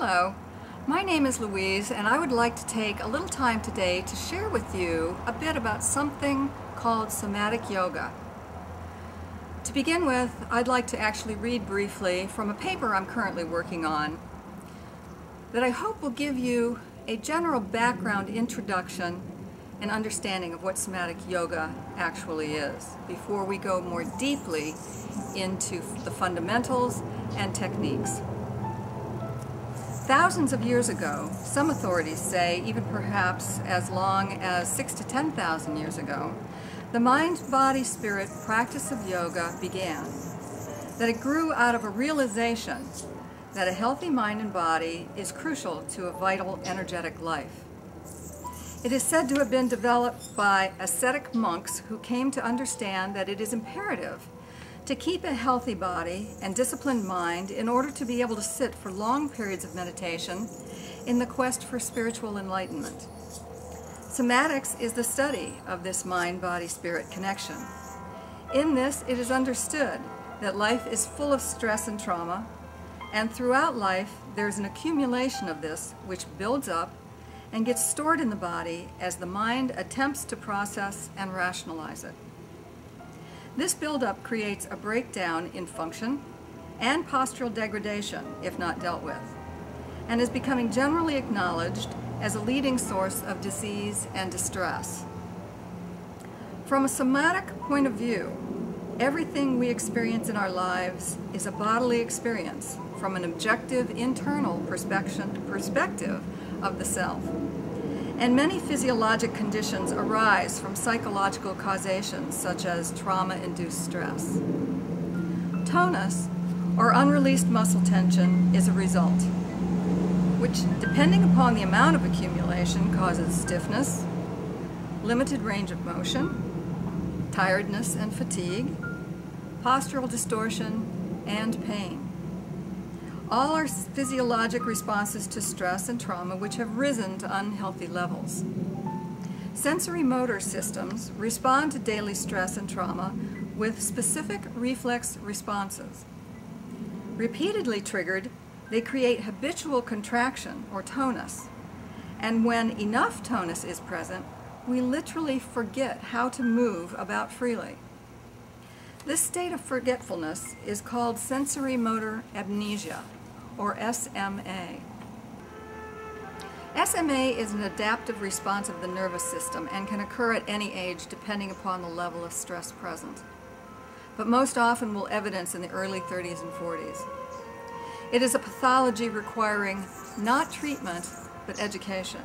Hello, my name is Louise, and I would like to take a little time today to share with you a bit about something called Somatic Yoga. To begin with, I'd like to actually read briefly from a paper I'm currently working on that I hope will give you a general background introduction and understanding of what Somatic Yoga actually is before we go more deeply into the fundamentals and techniques. Thousands of years ago, some authorities say even perhaps as long as 6,000 to 10,000 years ago, the mind-body-spirit practice of yoga began. That it grew out of a realization that a healthy mind and body is crucial to a vital, energetic life. It is said to have been developed by ascetic monks who came to understand that it is imperative to keep a healthy body and disciplined mind in order to be able to sit for long periods of meditation in the quest for spiritual enlightenment. Somatics is the study of this mind-body-spirit connection. In this, it is understood that life is full of stress and trauma, and throughout life there is an accumulation of this which builds up and gets stored in the body as the mind attempts to process and rationalize it. This buildup creates a breakdown in function and postural degradation if not dealt with, and is becoming generally acknowledged as a leading source of disease and distress. From a somatic point of view, everything we experience in our lives is a bodily experience from an objective internal perspective of the self. And many physiologic conditions arise from psychological causations such as trauma-induced stress. Tonus, or unreleased muscle tension, is a result, which, depending upon the amount of accumulation, causes stiffness, limited range of motion, tiredness and fatigue, postural distortion, and pain. All are physiologic responses to stress and trauma which have risen to unhealthy levels. Sensory motor systems respond to daily stress and trauma with specific reflex responses. Repeatedly triggered, they create habitual contraction or tonus, and when enough tonus is present, we literally forget how to move about freely. This state of forgetfulness is called sensory motor amnesia, or SMA. SMA is an adaptive response of the nervous system and can occur at any age depending upon the level of stress present, but most often will evidence in the early 30s and 40s. It is a pathology requiring not treatment, but education.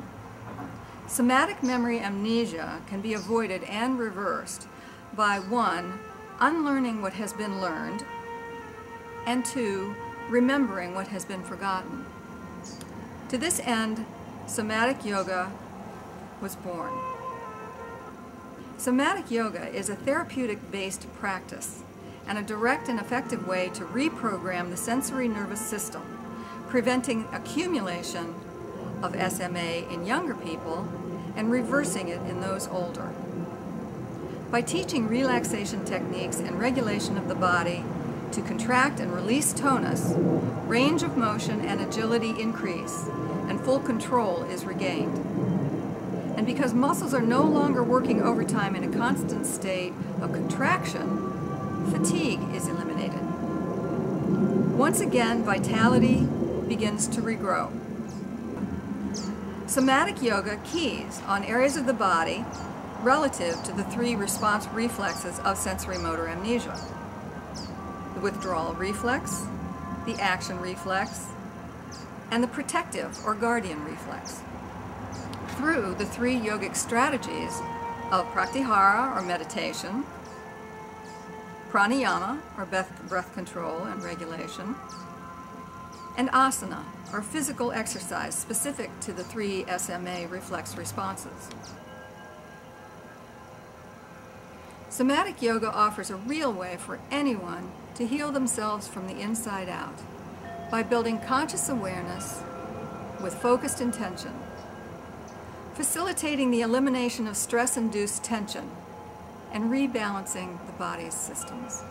Somatic memory amnesia can be avoided and reversed by 1. Unlearning what has been learned, and 2. Remembering what has been forgotten. To this end, Somatic Yoga was born. Somatic Yoga is a therapeutic-based practice and a direct and effective way to reprogram the sensory nervous system, preventing accumulation of SMA in younger people and reversing it in those older. By teaching relaxation techniques and regulation of the body to contract and release tonus, range of motion and agility increase, and full control is regained. And because muscles are no longer working overtime in a constant state of contraction, fatigue is eliminated. Once again, vitality begins to regrow. Somatic Yoga keys on areas of the body relative to the 3 response reflexes of sensory motor amnesia: the withdrawal reflex, the action reflex, and the protective or guardian reflex, through the 3 yogic strategies of pratyahara or meditation, pranayama or breath control and regulation, and asana or physical exercise specific to the 3 SMA reflex responses. Somatic Yoga offers a real way for anyone to heal themselves from the inside out by building conscious awareness with focused intention, facilitating the elimination of stress-induced tension, and rebalancing the body's systems.